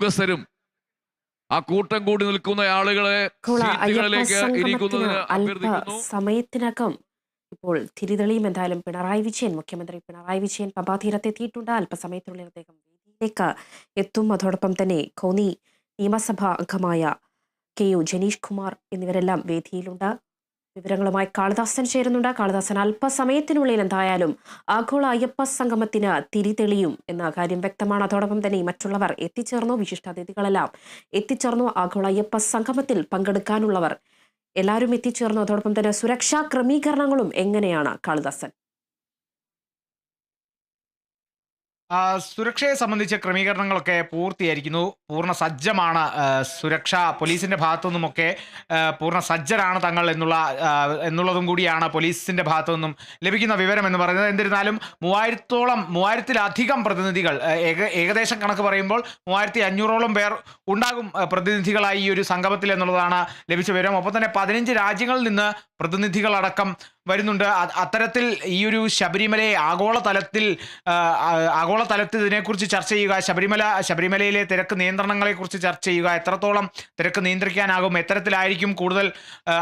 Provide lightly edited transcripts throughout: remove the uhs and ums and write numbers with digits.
ഉദ്യോഗസ്ഥരും ആ കൂട്ടം കൂടി നിൽക്കുന്ന ആളുകളെ സീറ്റുകളിലേക്ക് ഇരിക്കുന്നതിന് അഭ്യർത്ഥിക്കുന്നു. സമയത്തിനകം ഇപ്പോൾ തിരിതെളിയും. എന്തായാലും പിണറായി വിജയൻ, മുഖ്യമന്ത്രി പിണറായി വിജയൻ പമ്പാതീരത്തെത്തിയിട്ടുണ്ട്. അല്പസമയത്തിനുള്ളിൽ അദ്ദേഹം വേദിയിലേക്ക് എത്തും. അതോടൊപ്പം തന്നെ കോന്നി നിയമസഭാ അംഗമായ KU ജനീഷ് കുമാർ എന്നിവരെല്ലാം വേദിയിലുണ്ട്. വിവരങ്ങളുമായി കാളിദാസൻ ചേരുന്നുണ്ട്. കാളിദാസൻ, അല്പസമയത്തിനുള്ളിൽ എന്തായാലും ആഗോള അയ്യപ്പ സംഗമത്തിന് തിരിതെളിയും എന്ന കാര്യം വ്യക്തമാണ്. അതോടൊപ്പം തന്നെ മറ്റുള്ളവർ എത്തിച്ചേർന്നു, വിശിഷ്ടാതിഥികളെല്ലാം എത്തിച്ചേർന്നു. ആഗോള അയ്യപ്പ സംഗമത്തിൽ പങ്കെടുക്കാനുള്ളവർ എല്ലാവരും എത്തിച്ചേർന്നു. അതോടൊപ്പം തന്നെ സുരക്ഷാ ക്രമീകരണങ്ങളും എങ്ങനെയാണ് കാളിദാസൻ? സുരക്ഷയെ സംബന്ധിച്ച ക്രമീകരണങ്ങളൊക്കെ പൂർത്തിയായിരിക്കുന്നു. പൂർണ്ണ സജ്ജമാണ് സുരക്ഷ. പോലീസിന്റെ ഭാഗത്തു നിന്നുമൊക്കെ പൂർണ്ണ സജ്ജരാണ് തങ്ങൾ എന്നുള്ളതും കൂടിയാണ് പോലീസിന്റെ ഭാഗത്തു നിന്നും ലഭിക്കുന്ന വിവരം എന്ന് പറയുന്നത്. എന്നിരുന്നാലും 3000-ലധികം പ്രതിനിധികൾ, ഏകദേശം കണക്ക് പറയുമ്പോൾ 3500ഓളം പേർ ഉണ്ടാകും പ്രതിനിധികളായി ഈ ഒരു സംഗമത്തിൽ എന്നുള്ളതാണ് ലഭിച്ച വിവരം. ഒപ്പം തന്നെ 15 രാജ്യങ്ങളിൽ നിന്ന് പ്രതിനിധികളടക്കം വരുന്നുണ്ട്. അത്തരത്തിൽ ഈ ഒരു ശബരിമലയെ ആഗോളതലത്തിൽ ഇതിനെക്കുറിച്ച് ചർച്ച ചെയ്യുക, ശബരിമലയിലെ തിരക്ക് നിയന്ത്രണങ്ങളെക്കുറിച്ച് ചർച്ച ചെയ്യുക, എത്രത്തോളം തിരക്ക് നിയന്ത്രിക്കാനാകും, എത്തരത്തിലായിരിക്കും കൂടുതൽ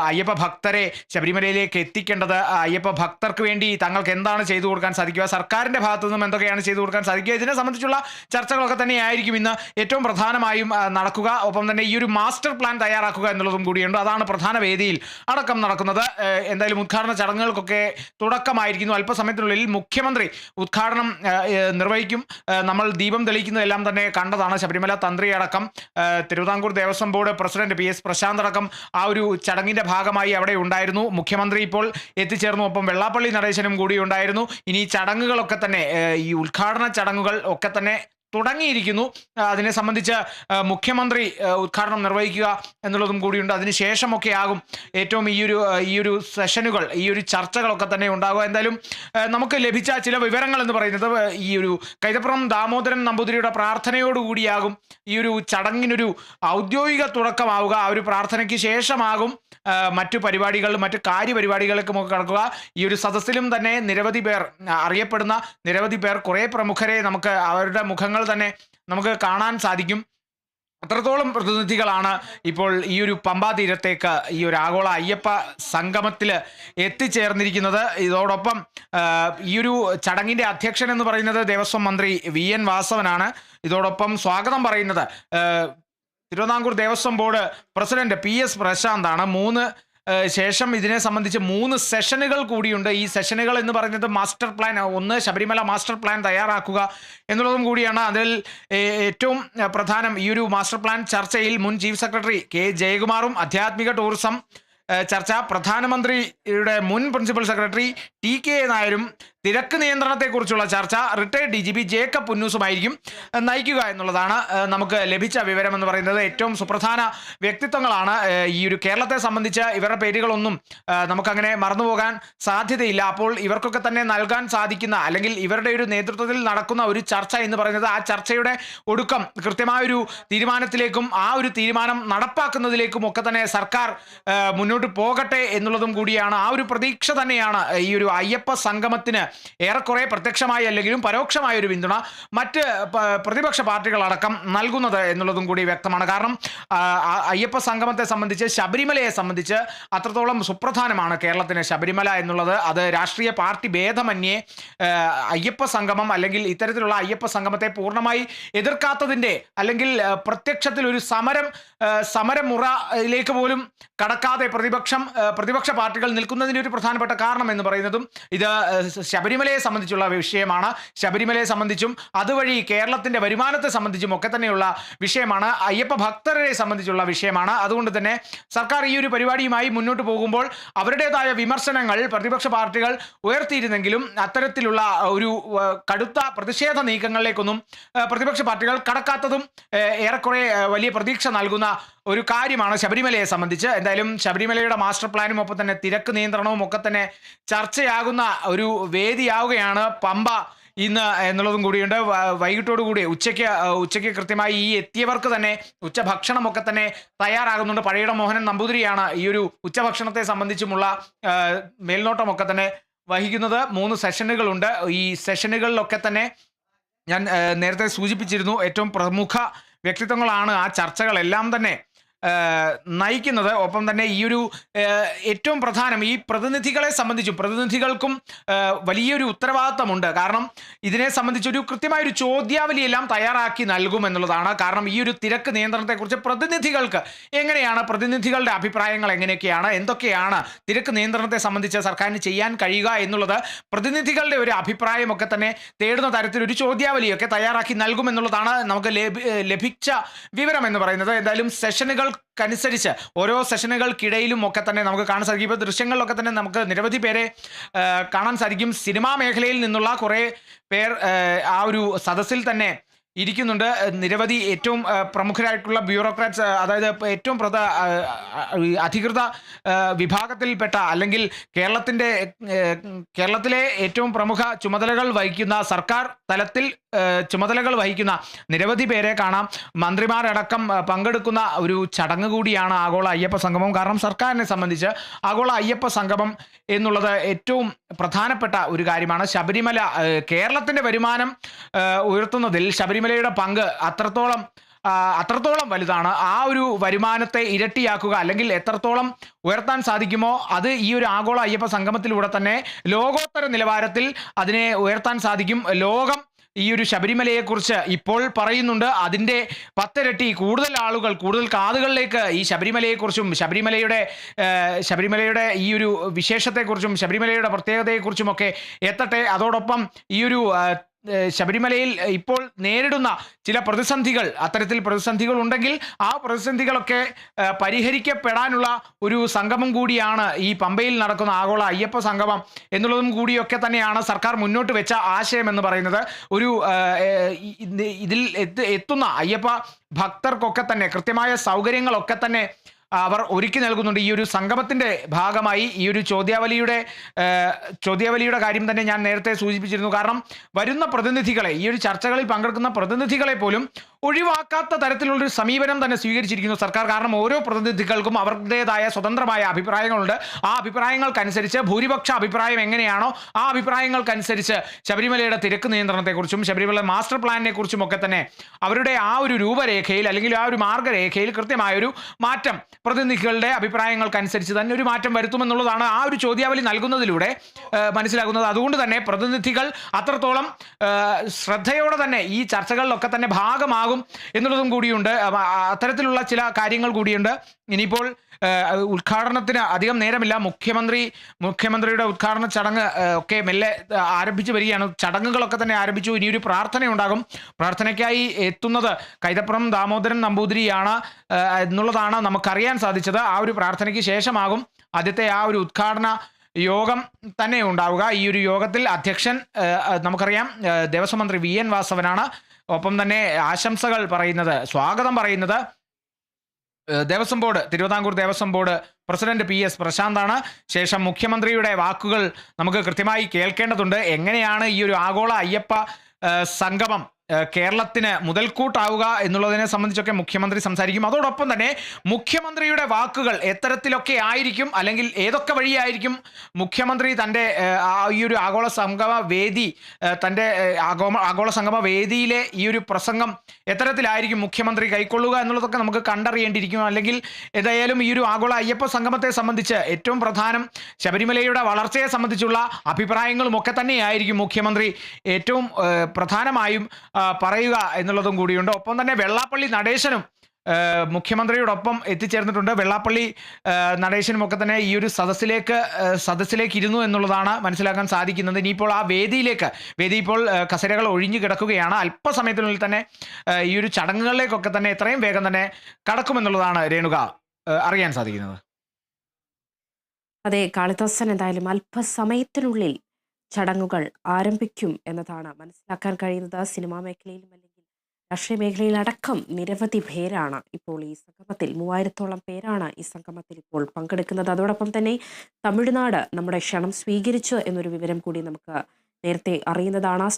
അയ്യപ്പ ഭക്തരെ ശബരിമലയിലേക്ക് എത്തിക്കേണ്ടത്, അയ്യപ്പ ഭക്തർക്ക് വേണ്ടി തങ്ങൾക്ക് എന്താണ് ചെയ്തു കൊടുക്കാൻ സാധിക്കുക, സർക്കാരിൻ്റെ ഭാഗത്തു നിന്നും എന്തൊക്കെയാണ് ചെയ്തു കൊടുക്കാൻ സാധിക്കുക, ഇതിനെ സംബന്ധിച്ചുള്ള ചർച്ചകളൊക്കെ തന്നെയായിരിക്കും ഇന്ന് ഏറ്റവും പ്രധാനമായും നടക്കുക. ഒപ്പം തന്നെ ഈ ഒരു മാസ്റ്റർ പ്ലാൻ തയ്യാറാക്കുക എന്നുള്ളതും കൂടിയുണ്ട്. അതാണ് പ്രധാന വേദിയിൽ അടക്കം നടക്കുന്നത്. എന്തായാലും ഉദ്ഘാടന ചടങ്ങുകൾക്കൊക്കെ തുടക്കമായിരിക്കുന്നു. അല്പസമയത്തിനുള്ളിൽ മുഖ്യമന്ത്രി ഉദ്ഘാടനം നിർവഹിക്കും. നമ്മൾ ദീപം തെളിയിക്കുന്നതെല്ലാം തന്നെ കണ്ടതാണ്. ശബരിമല തന്ത്രി അടക്കം, Thiruvithamkoor Devaswom board president PS Prashanth അടക്കം ആ ഒരു ചടങ്ങിന്റെ ഭാഗമായി അവിടെ ഉണ്ടായിരുന്നു. മുഖ്യമന്ത്രി ഇപ്പോൾ എത്തിച്ചേർന്നു. ഒപ്പം വെള്ളാപ്പള്ളി നടേശനും കൂടി ഉണ്ടായിരുന്നു. ഇനി ചടങ്ങുകളൊക്കെ തന്നെ, ഈ ഉദ്ഘാടന ചടങ്ങുകൾ ഒക്കെ തന്നെ തുടങ്ങിയിരിക്കുന്നു. അതിനെ സംബന്ധിച്ച് മുഖ്യമന്ത്രി ഉദ്ഘാടനം നിർവഹിക്കുക എന്നുള്ളതും കൂടിയുണ്ട്. അതിനുശേഷമൊക്കെ ആകും ഏറ്റവും ഈ ഒരു സെഷനുകൾ, ഈ ഒരു ചർച്ചകളൊക്കെ തന്നെ ഉണ്ടാകുക. എന്തായാലും നമുക്ക് ലഭിച്ച ചില വിവരങ്ങൾ എന്ന് പറയുന്നത്, ഈ ഒരു കൈതപ്പുറം ദാമോദരൻ നമ്പൂതിരിയുടെ പ്രാർത്ഥനയോടുകൂടിയാകും ഈ ഒരു ചടങ്ങിനൊരു ഔദ്യോഗിക തുടക്കമാവുക. ആ ഒരു പ്രാർത്ഥനയ്ക്ക് ശേഷമാകും മറ്റു കാര്യപരിപാടികൾക്കുമൊക്കെ കടക്കുക. ഈ ഒരു സദസ്സിലും തന്നെ നിരവധി പേർ, അറിയപ്പെടുന്ന നിരവധി പേർ, കുറേ പ്രമുഖരെ നമുക്ക് അവരുടെ മുഖങ്ങൾ തന്നെ നമുക്ക് കാണാൻ സാധിക്കും. അത്രത്തോളം പ്രതിനിധികളാണ് ഇപ്പോൾ ഈ ഒരു പമ്പാ തീരത്തേക്ക്, ഈ ഒരു ആഗോള അയ്യപ്പ സംഗമത്തിൽ എത്തിച്ചേർന്നിരിക്കുന്നത്. ഇതോടൊപ്പം ഈ ഒരു ചടങ്ങിൻ്റെ അധ്യക്ഷൻ എന്ന് പറയുന്നത് ദേവസ്വം മന്ത്രി VN വാസവനാണ്. ഇതോടൊപ്പം സ്വാഗതം പറയുന്നത് Thiruvithamkoor Devaswom board president PS പ്രശാന്താണ്. ശേഷം ഇതിനെ സംബന്ധിച്ച് 3 സെഷനുകൾ കൂടിയുണ്ട്. ഈ സെഷനുകൾ എന്ന് പറയുന്നത് മാസ്റ്റർ പ്ലാൻ, ഒന്ന് ശബരിമല മാസ്റ്റർ പ്ലാൻ തയ്യാറാക്കുക എന്നുള്ളതും കൂടിയാണ്. അതിൽ ഏറ്റവും പ്രധാനം ഈ ഒരു മാസ്റ്റർ പ്ലാൻ ചർച്ചയിൽ മുൻ ചീഫ് സെക്രട്ടറി K ജയകുമാറും, ആധ്യാത്മിക ടൂറിസം ചർച്ച പ്രധാനമന്ത്രിയുടെ മുൻ പ്രിൻസിപ്പൽ സെക്രട്ടറി TK നായരും, തിരക്ക് നിയന്ത്രണത്തെക്കുറിച്ചുള്ള ചർച്ച റിട്ടയർഡ് DGP ജേക്കബ് പുന്നൂസുമായിരിക്കും നയിക്കുക എന്നുള്ളതാണ് നമുക്ക് ലഭിച്ച വിവരം എന്ന് പറയുന്നത്. ഏറ്റവും സുപ്രധാന വ്യക്തിത്വങ്ങളാണ്. ഈ ഒരു കേരളത്തെ സംബന്ധിച്ച് ഇവരുടെ പേരുകളൊന്നും നമുക്കങ്ങനെ മറന്നുപോകാൻ സാധ്യതയില്ല. അപ്പോൾ ഇവർക്കൊക്കെ തന്നെ നൽകാൻ സാധിക്കുന്ന, അല്ലെങ്കിൽ ഇവരുടെ ഒരു നേതൃത്വത്തിൽ നടക്കുന്ന ഒരു ചർച്ച എന്ന് പറയുന്നത്, ആ ചർച്ചയുടെ ഒടുക്കം കൃത്യമായൊരു തീരുമാനത്തിലേക്കും ആ ഒരു തീരുമാനം നടപ്പാക്കുന്നതിലേക്കും ഒക്കെ തന്നെ സർക്കാർ മുന്നോട്ട് പോകട്ടെ എന്നുള്ളതും കൂടിയാണ്. ആ ഒരു പ്രതീക്ഷ തന്നെയാണ് ഈ ഒരു അയ്യപ്പ സംഗമത്തിന് ഏറെക്കുറെ പ്രത്യക്ഷമായി അല്ലെങ്കിലും പരോക്ഷമായ ഒരു പിന്തുണ മറ്റ് പ്രതിപക്ഷ പാർട്ടികളടക്കം നൽകുന്നത് എന്നുള്ളതും കൂടി വ്യക്തമാണ്. കാരണം അയ്യപ്പ സംഗമത്തെ സംബന്ധിച്ച്, ശബരിമലയെ സംബന്ധിച്ച് അത്രത്തോളം സുപ്രധാനമാണ് കേരളത്തിന് ശബരിമല എന്നുള്ളത്. അത് രാഷ്ട്രീയ പാർട്ടി ഭേദമന്യേ അയ്യപ്പ സംഗമം, അല്ലെങ്കിൽ ഇത്തരത്തിലുള്ള അയ്യപ്പ സംഗമത്തെ പൂർണ്ണമായി എതിർക്കാത്തതിൻ്റെ, അല്ലെങ്കിൽ പ്രത്യക്ഷത്തിൽ ഒരു സമരമുറയിലേക്ക് പോലും കടക്കാതെ പ്രതിപക്ഷ പാർട്ടികൾ നിൽക്കുന്നതിൻ്റെ ഒരു പ്രധാനപ്പെട്ട കാരണം എന്ന് പറയുന്നതും ഇത് ശബരിമലയെ സംബന്ധിച്ചുള്ള വിഷയമാണ്. ശബരിമലയെ സംബന്ധിച്ചും അതുവഴി കേരളത്തിന്റെ വരുമാനത്തെ സംബന്ധിച്ചും ഒക്കെ തന്നെയുള്ള വിഷയമാണ്. അയ്യപ്പ ഭക്തരെ സംബന്ധിച്ചുള്ള വിഷയമാണ്. അതുകൊണ്ട് തന്നെ സർക്കാർ ഈ ഒരു പരിപാടിയുമായി മുന്നോട്ട് പോകുമ്പോൾ അവരുടേതായ വിമർശനങ്ങൾ പ്രതിപക്ഷ പാർട്ടികൾ ഉയർത്തിയിരുന്നെങ്കിലും അത്തരത്തിലുള്ള ഒരു കടുത്ത പ്രതിഷേധ നീക്കങ്ങളിലേക്കൊന്നും പ്രതിപക്ഷ പാർട്ടികൾ കടക്കാത്തതും ഏറെക്കുറെ വലിയ പ്രതീക്ഷ നൽകുന്ന ഒരു കാര്യമാണ് ശബരിമലയെ സംബന്ധിച്ച്. എന്തായാലും ശബരിമലയുടെ മാസ്റ്റർ പ്ലാനും ഒപ്പം തന്നെ തിരക്ക് നിയന്ത്രണവും ഒക്കെ തന്നെ ചർച്ചയാകുന്ന ഒരു വേദിയാവുകയാണ് പമ്പ ഇന്ന് എന്നുള്ളതും കൂടിയുണ്ട്. വൈകിട്ടോടുകൂടി ഉച്ചയ്ക്ക് കൃത്യമായി ഈ എത്തിയവർക്ക് തന്നെ ഉച്ചഭക്ഷണമൊക്കെ തന്നെ തയ്യാറാകുന്നുണ്ട്. പഴയിട മോഹനൻ നമ്പൂതിരിയാണ് ഈ ഒരു ഉച്ചഭക്ഷണത്തെ സംബന്ധിച്ചുമുള്ള മേൽനോട്ടമൊക്കെ തന്നെ വഹിക്കുന്നത്. 3 സെഷനുകളുണ്ട്. ഈ സെഷനുകളിലൊക്കെ തന്നെ ഞാൻ നേരത്തെ സൂചിപ്പിച്ചിരുന്നു, ഏറ്റവും പ്രമുഖ വ്യക്തിത്വങ്ങളാണ് ആ ചർച്ചകളെല്ലാം തന്നെ നയിക്കുന്നത്. ഒപ്പം തന്നെ ഈ ഒരു ഏറ്റവും പ്രധാനം ഈ പ്രതിനിധികളെ സംബന്ധിച്ചും പ്രതിനിധികൾക്കും വലിയൊരു ഉത്തരവാദിത്തമുണ്ട്. കാരണം ഇതിനെ സംബന്ധിച്ചൊരു കൃത്യമായൊരു ചോദ്യാവലിയെല്ലാം തയ്യാറാക്കി നൽകുമെന്നുള്ളതാണ്. കാരണം ഈ ഒരു തിരക്ക് നിയന്ത്രണത്തെക്കുറിച്ച് പ്രതിനിധികൾക്ക് എങ്ങനെയാണ്, പ്രതിനിധികളുടെ അഭിപ്രായങ്ങൾ എങ്ങനെയൊക്കെയാണ്, എന്തൊക്കെയാണ് തിരക്ക് നിയന്ത്രണത്തെ സംബന്ധിച്ച് സർക്കാരിന് ചെയ്യാൻ കഴിയുക എന്നുള്ളത് പ്രതിനിധികളുടെ ഒരു അഭിപ്രായമൊക്കെ തന്നെ തേടുന്ന തരത്തിലൊരു ചോദ്യാവലിയൊക്കെ തയ്യാറാക്കി നൽകുമെന്നുള്ളതാണ് നമുക്ക് ലഭിച്ച വിവരം എന്ന് പറയുന്നത്. എന്തായാലും സെഷനുകൾക്കനുസരിച്ച് ഓരോ സെഷനുകൾക്കിടയിലും ഒക്കെ തന്നെ നമുക്ക് കാണാൻ സാധിക്കും. ഇപ്പോൾ ദൃശ്യങ്ങളിലൊക്കെ തന്നെ നമുക്ക് നിരവധി പേരെ കാണാൻ സാധിക്കും. സിനിമാ മേഖലയിൽ നിന്നുള്ള കുറേ പേർ ആ ഒരു സദസ്സിൽ തന്നെ ഇരിക്കുന്നുണ്ട്. നിരവധി ഏറ്റവും പ്രമുഖരായിട്ടുള്ള ബ്യൂറോക്രാറ്റ്സ്, അതായത് ഏറ്റവും അധികൃത വിഭാഗത്തിൽപ്പെട്ട അല്ലെങ്കിൽ കേരളത്തിലെ ഏറ്റവും പ്രമുഖ ചുമതലകൾ വഹിക്കുന്ന സർക്കാർ തലത്തിൽ ചുമതലകൾ വഹിക്കുന്ന നിരവധി പേരെ കാണാം. മന്ത്രിമാരടക്കം പങ്കെടുക്കുന്ന ഒരു ചടങ്ങ് കൂടിയാണ് ആഗോള അയ്യപ്പ സംഗമം. കാരണം സർക്കാരിനെ സംബന്ധിച്ച് ആഗോള അയ്യപ്പ സംഗമം എന്നുള്ളത് ഏറ്റവും പ്രധാനപ്പെട്ട ഒരു കാര്യമാണ്. ശബരിമല കേരളത്തിൻ്റെ വരുമാനം ഉയർത്തുന്നതിൽ ശബരിമലയുടെ പങ്ക് അത്രത്തോളം വലുതാണ്. ആ ഒരു വരുമാനത്തെ ഇരട്ടിയാക്കുക അല്ലെങ്കിൽ എത്രത്തോളം ഉയർത്താൻ സാധിക്കുമോ അത് ഈ ഒരു ആഗോള അയ്യപ്പ സംഗമത്തിലൂടെ തന്നെ ലോകോത്തര നിലവാരത്തിൽ അതിനെ ഉയർത്താൻ സാധിക്കും. ലോകം ഈ ഒരു ശബരിമലയെക്കുറിച്ച് ഇപ്പോൾ പറയുന്നുണ്ട്. അതിൻ്റെ 10 ഇരട്ടി കൂടുതൽ ആളുകൾ, കൂടുതൽ കാതുകളിലേക്ക് ഈ ശബരിമലയെക്കുറിച്ചും ശബരിമലയുടെ ഈ ഒരു വിശേഷത്തെക്കുറിച്ചും ശബരിമലയുടെ പ്രത്യേകതയെക്കുറിച്ചുമൊക്കെ എത്തട്ടെ. അതോടൊപ്പം ഈ ഒരു ശബരിമലയിൽ ഇപ്പോൾ നേരിടുന്ന ചില പ്രതിസന്ധികൾ, അത്തരത്തിൽ പ്രതിസന്ധികൾ ഉണ്ടെങ്കിൽ ആ പ്രതിസന്ധികളൊക്കെ പരിഹരിക്കപ്പെടാനുള്ള ഒരു സംഗമം കൂടിയാണ് ഈ പമ്പയിൽ നടക്കുന്ന ആഗോള അയ്യപ്പ സംഗമം എന്നുള്ളതും കൂടിയൊക്കെ തന്നെയാണ് സർക്കാർ മുന്നോട്ട് വെച്ച ആശയം എന്ന് പറയുന്നത്. ഒരു ഇതിൽ എത്തുന്ന അയ്യപ്പ ഭക്തർക്കൊക്കെ തന്നെ കൃത്യമായ സൗകര്യങ്ങളൊക്കെ തന്നെ അവർ ഒരുക്കി നൽകുന്നുണ്ട്. ഈ ഒരു സംഗമത്തിൻ്റെ ഭാഗമായി ഈ ഒരു ചോദ്യാവലിയുടെ കാര്യം തന്നെ ഞാൻ നേരത്തെ സൂചിപ്പിച്ചിരുന്നു. കാരണം വരുന്ന പ്രതിനിധികളെ, ഈ ഒരു ചർച്ചകളിൽ പങ്കെടുക്കുന്ന പ്രതിനിധികളെ പോലും ഒഴിവാക്കാത്ത തരത്തിലുള്ളൊരു സമീപനം തന്നെ സ്വീകരിച്ചിരിക്കുന്നു സർക്കാർ. കാരണം ഓരോ പ്രതിനിധികൾക്കും അവരുടേതായ സ്വതന്ത്രമായ അഭിപ്രായങ്ങളുണ്ട്. ആ അഭിപ്രായങ്ങൾക്കനുസരിച്ച് ഭൂരിപക്ഷ അഭിപ്രായം എങ്ങനെയാണോ ആ അഭിപ്രായങ്ങൾക്കനുസരിച്ച് ശബരിമലയുടെ തിരക്ക് നിയന്ത്രണത്തെക്കുറിച്ചും ശബരിമല മാസ്റ്റർ പ്ലാനിനെ കുറിച്ചും ഒക്കെ തന്നെ അവരുടെ ആ ഒരു രൂപരേഖയിൽ അല്ലെങ്കിൽ ആ ഒരു മാർഗരേഖയിൽ കൃത്യമായൊരു മാറ്റം പ്രതിനിധികളുടെ അഭിപ്രായങ്ങൾക്കനുസരിച്ച് തന്നെ ഒരു മാറ്റം വരുത്തുമെന്നുള്ളതാണ് ആ ഒരു ചോദ്യാവലി നൽകുന്നതിലൂടെ മനസ്സിലാക്കുന്നത്. അതുകൊണ്ട് തന്നെ പ്രതിനിധികൾ അത്രത്തോളം ശ്രദ്ധയോടെ തന്നെ ഈ ചർച്ചകളിലൊക്കെ തന്നെ ഭാഗമാകും എന്നുള്ളതും കൂടിയുണ്ട്. അത്തരത്തിലുള്ള ചില കാര്യങ്ങൾ കൂടിയുണ്ട്. ഇനിയിപ്പോൾ ഉദ്ഘാടനത്തിന് അധികം നേരമില്ല. മുഖ്യമന്ത്രിയുടെ ഉദ്ഘാടന ചടങ്ങ് ഒക്കെ മെല്ലെ ആരംഭിച്ചു വരികയാണ്. ചടങ്ങുകളൊക്കെ തന്നെ ആരംഭിച്ചു. ഇനിയൊരു പ്രാർത്ഥനയുണ്ടാകും. പ്രാർത്ഥനയ്ക്കായി എത്തുന്നത് കൈതപ്പുറം ദാമോദരൻ നമ്പൂതിരിയാണ് എന്നുള്ളതാണ് നമുക്കറിയാൻ സാധിച്ചത്. ആ ഒരു പ്രാർത്ഥനയ്ക്ക് ശേഷമാകും ആദ്യത്തെ ആ ഒരു ഉദ്ഘാടന യോഗം തന്നെ ഉണ്ടാവുക. ഈ ഒരു യോഗത്തിൽ അധ്യക്ഷൻ നമുക്കറിയാം ദേവസ്വം മന്ത്രി VN വാസവനാണ്. ഒപ്പം തന്നെ ആശംസകൾ പറയുന്നത്, സ്വാഗതം പറയുന്നത് Thiruvithamkoor Devaswom board president PS പ്രശാന്താണ്. ശേഷം മുഖ്യമന്ത്രിയുടെ വാക്കുകൾ നമുക്ക് കൃത്യമായി കേൾക്കേണ്ടതുണ്ട്. എങ്ങനെയാണ് ഈ ഒരു ആഗോള അയ്യപ്പ സംഗമം കേരളത്തിന് മുതൽക്കൂട്ടാവുക എന്നുള്ളതിനെ സംബന്ധിച്ചൊക്കെ മുഖ്യമന്ത്രി സംസാരിക്കും. അതോടൊപ്പം തന്നെ മുഖ്യമന്ത്രിയുടെ വാക്കുകൾ എത്തരത്തിലൊക്കെ ആയിരിക്കും അല്ലെങ്കിൽ ഏതൊക്കെ വഴിയായിരിക്കും മുഖ്യമന്ത്രി തൻ്റെ ഈ ഒരു ആഗോള സംഗമ വേദിയിലെ ഈ ഒരു പ്രസംഗം എത്തരത്തിലായിരിക്കും മുഖ്യമന്ത്രി കൈക്കൊള്ളുക എന്നുള്ളതൊക്കെ നമുക്ക് കണ്ടറിയേണ്ടിയിരിക്കും. അല്ലെങ്കിൽ ഏതായാലും ഈ ഒരു ആഗോള അയ്യപ്പ സംഗമത്തെ സംബന്ധിച്ച് ഏറ്റവും പ്രധാനം ശബരിമലയുടെ വളർച്ചയെ സംബന്ധിച്ചുള്ള അഭിപ്രായങ്ങളും ഒക്കെ തന്നെയായിരിക്കും മുഖ്യമന്ത്രി ഏറ്റവും പ്രധാനമായും പറയുക എന്നുള്ളതും കൂടിയുണ്ട്. ഒപ്പം തന്നെ വെള്ളാപ്പള്ളി നടേശനും മുഖ്യമന്ത്രിയോടൊപ്പം എത്തിച്ചേർന്നിട്ടുണ്ട്. വെള്ളാപ്പള്ളി നടേശനും ഒക്കെ തന്നെ ഈ ഒരു സദസ്സിലേക്ക് ഇരുന്നു എന്നുള്ളതാണ് മനസ്സിലാക്കാൻ സാധിക്കുന്നത്. ഇനിയിപ്പോൾ ആ വേദി ഇപ്പോൾ കസേരകൾ ഒഴിഞ്ഞു കിടക്കുകയാണ്. അല്പസമയത്തിനുള്ളിൽ തന്നെ ഈ ഒരു ചടങ്ങുകളിലേക്കൊക്കെ തന്നെ എത്രയും വേഗം തന്നെ കടക്കുമെന്നുള്ളതാണ് രേണുക അറിയാൻ സാധിക്കുന്നത്. അതെ, കാളിദാസൻ എന്തായാലും അല്പസമയത്തിനുള്ളിൽ ചടങ്ങുകൾ ആരംഭിക്കും എന്നതാണ് മനസ്സിലാക്കാൻ കഴിയുന്നത്. സിനിമാ മേഖലയിലും അല്ലെങ്കിൽ രാഷ്ട്രീയ മേഖലയിലടക്കം നിരവധി പേരാണ് ഇപ്പോൾ ഈ സംഗമത്തിൽ, 3000-ഓളം പേരാണ് ഈ സംഗമത്തിൽ ഇപ്പോൾ പങ്കെടുക്കുന്നത്. അതോടൊപ്പം തന്നെ തമിഴ്നാട് നമ്മുടെ ക്ഷണം സ്വീകരിച്ചു എന്നൊരു വിവരം കൂടി നമുക്ക് നേരത്തെ അറിയുന്നതാണ്.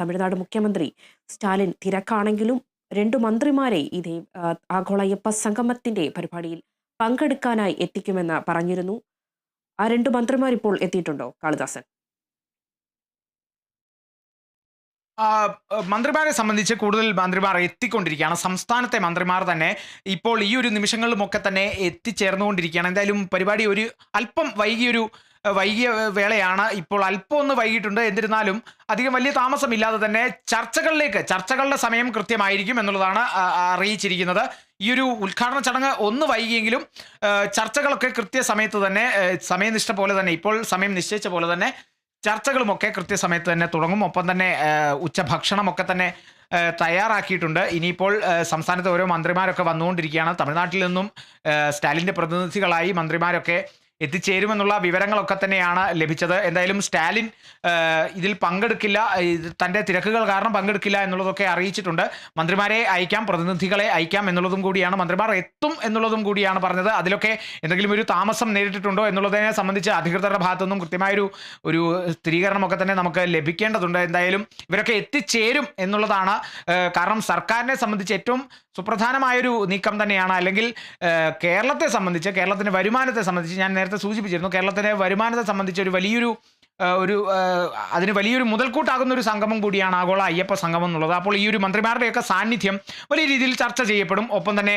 തമിഴ്നാട് മുഖ്യമന്ത്രി സ്റ്റാലിൻ തിരക്കാണെങ്കിലും 2 മന്ത്രിമാരെ ഇതേ ആഗോള അയ്യപ്പ സംഗമത്തിന്റെ പരിപാടിയിൽ പങ്കെടുക്കാനായി എത്തിക്കുമെന്ന് പറഞ്ഞിരുന്നു. ആ 2 മന്ത്രിമാർ ഇപ്പോൾ എത്തിയിട്ടുണ്ടോ കാളിദാസൻ? മന്ത്രിമാരെ സംബന്ധിച്ച് കൂടുതൽ മന്ത്രിമാർ എത്തിക്കൊണ്ടിരിക്കുകയാണ്. സംസ്ഥാനത്തെ മന്ത്രിമാർ തന്നെ ഇപ്പോൾ ഈ ഒരു നിമിഷങ്ങളിലുമൊക്കെ തന്നെ എത്തിച്ചേർന്നുകൊണ്ടിരിക്കുകയാണ്. എന്തായാലും പരിപാടി ഒരു അല്പം വൈകിയ വേളയാണ്. ഇപ്പോൾ അല്പം ഒന്ന് വൈകിട്ടുണ്ട്. എന്നിരുന്നാലും അധികം വലിയ താമസമില്ലാതെ തന്നെ ചർച്ചകളുടെ സമയം കൃത്യമായിരിക്കും എന്നുള്ളതാണ് അറിയിച്ചിരിക്കുന്നത്. ഈ ഒരു ഉദ്ഘാടന ചടങ്ങ് ഒന്ന് വൈകിയെങ്കിലും ചർച്ചകളൊക്കെ കൃത്യസമയത്ത് തന്നെ സമയനിഷ്ഠ പോലെ തന്നെ ഇപ്പോൾ സമയം നിശ്ചയിച്ച പോലെ തന്നെ ചർച്ചകളുമൊക്കെ കൃത്യസമയത്ത് തന്നെ തുടങ്ങും. ഒപ്പം തന്നെ ഉച്ചഭക്ഷണമൊക്കെ തന്നെ തയ്യാറാക്കിയിട്ടുണ്ട്. ഇനിയിപ്പോൾ സംസ്ഥാനത്ത് ഓരോ മന്ത്രിമാരൊക്കെ വന്നുകൊണ്ടിരിക്കുകയാണ്. തമിഴ്നാട്ടിൽ നിന്നും സ്റ്റാലിൻ്റെ പ്രതിനിധികളായി മന്ത്രിമാരൊക്കെ എത്തിച്ചേരുമെന്നുള്ള വിവരങ്ങളൊക്കെ തന്നെയാണ് ലഭിച്ചത്. എന്തായാലും സ്റ്റാലിൻ ഇതിൽ പങ്കെടുക്കില്ല, തൻ്റെ തിരക്കുകൾ കാരണം പങ്കെടുക്കില്ല എന്നുള്ളതൊക്കെ അറിയിച്ചിട്ടുണ്ട്. മന്ത്രിമാരെ അയക്കാം, പ്രതിനിധികളെ അയക്കാം എന്നുള്ളതും കൂടിയാണ്, മന്ത്രിമാർ എത്തും എന്നുള്ളതും കൂടിയാണ് പറഞ്ഞത്. അതിലൊക്കെ എന്തെങ്കിലും ഒരു താമസം നേരിട്ടിട്ടുണ്ടോ എന്നുള്ളതിനെ സംബന്ധിച്ച് അധികൃതരുടെ ഭാഗത്തുനിന്നും കൃത്യമായൊരു സ്ഥിരീകരണമൊക്കെ തന്നെ നമുക്ക് ലഭിക്കേണ്ടതുണ്ട്. എന്തായാലും ഇവരൊക്കെ എത്തിച്ചേരും എന്നുള്ളതാണ്. കാരണം സർക്കാരിനെ സംബന്ധിച്ച് ഏറ്റവും സുപ്രധാനമായൊരു നീക്കം തന്നെയാണ്. അല്ലെങ്കിൽ കേരളത്തിൻ്റെ വരുമാനത്തെ സംബന്ധിച്ച് ഞാൻ നേരത്തെ സൂചിപ്പിച്ചിരുന്നു. കേരളത്തിൻ്റെ വരുമാനത്തെ സംബന്ധിച്ച് അതിന് വലിയൊരു മുതൽക്കൂട്ടാകുന്ന ഒരു സംഗമം കൂടിയാണ് ആഗോള അയ്യപ്പ സംഗമം എന്നുള്ളത്. അപ്പോൾ ഈ ഒരു മന്ത്രിമാരുടെയൊക്കെ സാന്നിധ്യം വലിയ രീതിയിൽ ചർച്ച ചെയ്യപ്പെടും. ഒപ്പം തന്നെ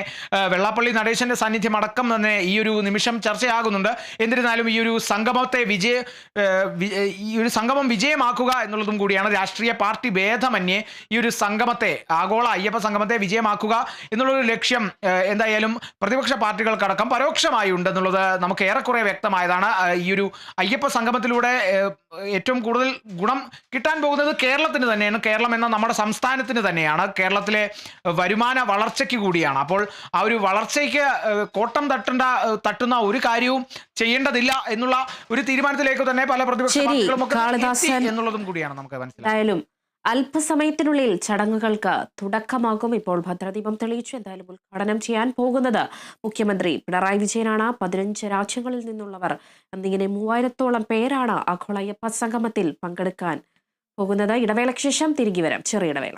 വെള്ളാപ്പള്ളി നടേശന്റെ സാന്നിധ്യം അടക്കം തന്നെ ഈ ഒരു നിമിഷം ചർച്ചയാകുന്നുണ്ട്. എന്നിരുന്നാലും ഈ ഒരു സംഗമം വിജയമാക്കുക എന്നുള്ളതും കൂടിയാണ്. രാഷ്ട്രീയ പാർട്ടി ഭേദമന്യേ ഈ ഒരു ആഗോള അയ്യപ്പ സംഗമത്തെ വിജയമാക്കുക എന്നുള്ളൊരു ലക്ഷ്യം എന്തായാലും പ്രതിപക്ഷ പാർട്ടികൾക്കടക്കം പരോക്ഷമായി ഉണ്ടെന്നുള്ളത് നമുക്ക് ഏറെക്കുറെ വ്യക്തമായതാണ്. ഈ ഒരു അയ്യപ്പ സംഗമത്തിലൂടെ ഏറ്റവും കൂടുതൽ ഗുണം കിട്ടാൻ പോകുന്നത് കേരളത്തിന് തന്നെയാണ്. കേരളം എന്ന നമ്മുടെ സംസ്ഥാനത്തിന് തന്നെയാണ്. കേരളത്തിലെ വരുമാന വളർച്ചയ്ക്ക് കൂടിയാണ്. അപ്പോൾ ആ ഒരു വളർച്ചയ്ക്ക് കോട്ടം തട്ടുന്ന ഒരു കാര്യവും ചെയ്യേണ്ടതില്ല എന്നുള്ള ഒരു തീരുമാനത്തിലേക്ക് തന്നെ പല പ്രതിപക്ഷ പാർട്ടികളും ഒക്കെ എന്നുള്ളതും കൂടിയാണ് നമുക്ക് മനസ്സിലായത്. അല്പസമയത്തിനുള്ളിൽ ചടങ്ങുകൾക്ക് തുടക്കമാകും. ഇപ്പോൾ ഭദ്രദീപം തെളിയിച്ചു. എന്തായാലും ഉദ്ഘാടനം ചെയ്യാൻ പോകുന്നത് മുഖ്യമന്ത്രി പിണറായി വിജയനാണ്. 15 രാജ്യങ്ങളിൽ നിന്നുള്ളവർ എന്നിങ്ങനെ 3000-ഓളം പേരാണ് ആഗോള അയ്യപ്പ സംഗമത്തിൽ പങ്കെടുക്കാൻ പോകുന്നത്. ഇടവേളയ്ക്ക് ശേഷം തിരികെ വരാം. ചെറിയ ഇടവേള.